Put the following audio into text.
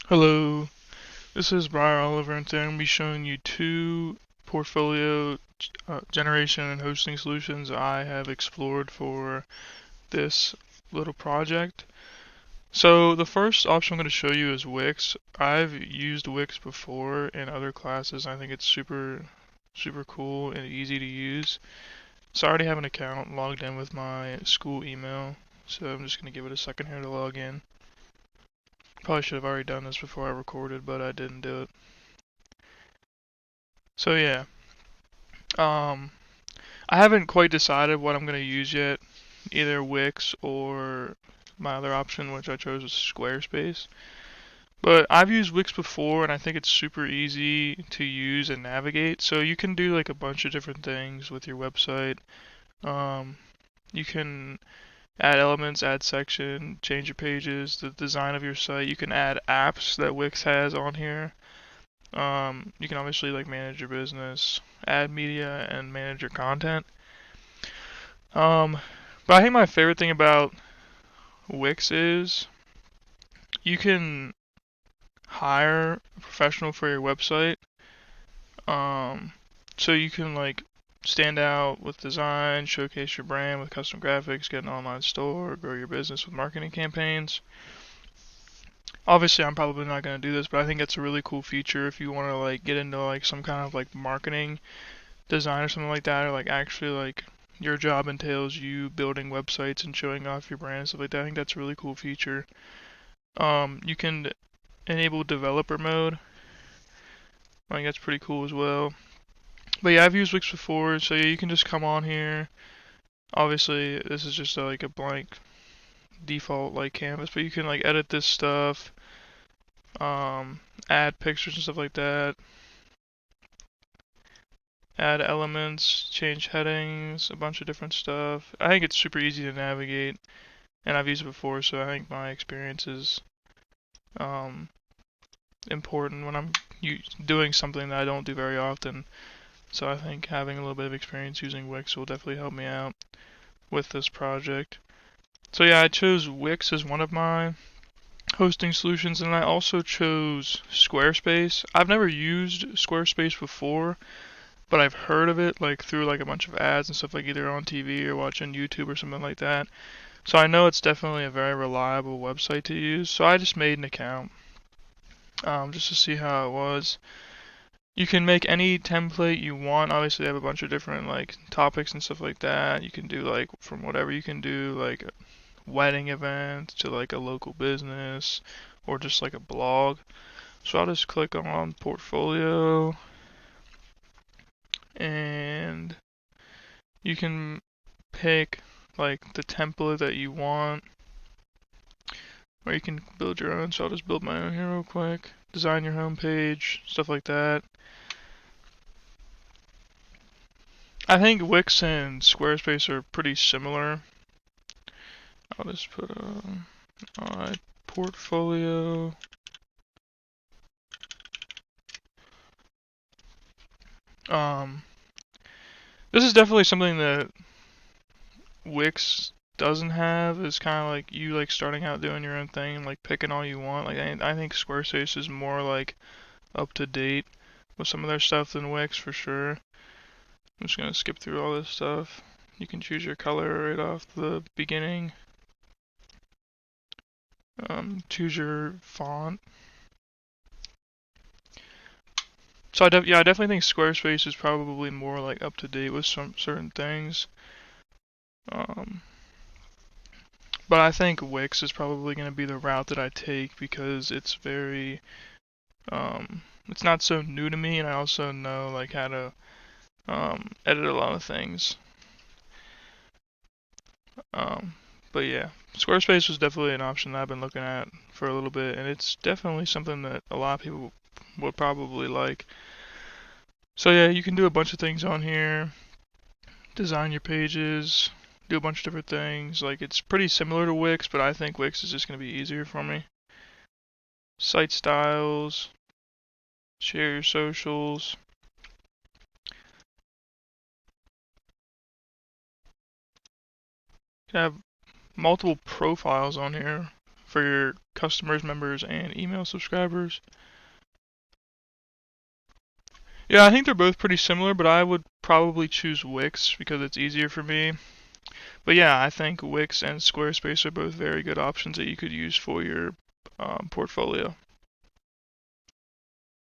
Hello, this is Briar Oliver, and today I'm going to be showing you two portfolio generation and hosting solutions I have explored for this little project. So the first option I'm going to show you is Wix. I've used Wix before in other classes. I think it's super cool and easy to use. So I already have an account logged in with my school email, so I'm just going to give it a second here to log in. Probably should have already done this before I recorded, but I didn't do it. So yeah, um, I haven't quite decided what I'm going to use yet, either Wix or my other option, which I chose was Squarespace. But I've used Wix before, and I think it's super easy to use and navigate. So you can do like a bunch of different things with your website. Um, you can add elements, add section, change your pages, the design of your site. You can add apps that Wix has on here. You can obviously like manage your business, add media, and manage your content. Um, but I think my favorite thing about Wix is you can hire a professional for your website. Um, so you can like stand out with design, showcase your brand with custom graphics, get an online store, grow your business with marketing campaigns. Obviously, I'm probably not going to do this, but I think it's a really cool feature if you want to like get into like some kind of like marketing design or something like that, or like actually like your job entails you building websites and showing off your brand and stuff like that. I think that's a really cool feature. You can enable developer mode. I think that's pretty cool as well. But yeah, I've used Wix before, so yeah, you can just come on here. Obviously, this is just like a blank default like canvas, but you can like edit this stuff, add pictures and stuff like that, add elements, change headings, a bunch of different stuff. I think it's super easy to navigate, and I've used it before, so I think my experience is um, important when I'm doing something that I don't do very often. So I think having a little bit of experience using Wix will definitely help me out with this project. So yeah, I chose Wix as one of my hosting solutions, and I also chose Squarespace. I've never used Squarespace before, but I've heard of it like through like a bunch of ads and stuff like either on TV or watching YouTube or something like that. So I know it's definitely a very reliable website to use. So I just made an account just to see how it was. You can make any template you want. Obviously, they have a bunch of different like topics and stuff like that. You can do like from whatever you can do, like a wedding event to like a local business or just like a blog. So I'll just click on portfolio and you can pick like the template that you want or you can build your own. So I'll just build my own here real quick. Design your home page, stuff like that. I think Wix and Squarespace are pretty similar. I'll just put my portfolio. Um, this is definitely something that Wix doesn't have. Is kind of like you like starting out doing your own thing and like picking all you want. Like I think Squarespace is more like up to date with some of their stuff than Wix for sure. I'm just gonna skip through all this stuff. You can choose your color right off the beginning. Choose your font. So I definitely think Squarespace is probably more like up to date with some certain things. Um, but I think Wix is probably going to be the route that I take because it's very it's not so new to me, and I also know like how to edit a lot of things. Um, but yeah, Squarespace was definitely an option that I've been looking at for a little bit, and it's definitely something that a lot of people would probably like. So yeah, you can do a bunch of things on here, design your pages, do a bunch of different things. Like it's pretty similar to Wix, but I think Wix is just going to be easier for me. Site styles, share your socials. You can have multiple profiles on here for your customers, members, and email subscribers. Yeah, I think they're both pretty similar, but I would probably choose Wix because it's easier for me. But yeah, I think Wix and Squarespace are both very good options that you could use for your portfolio.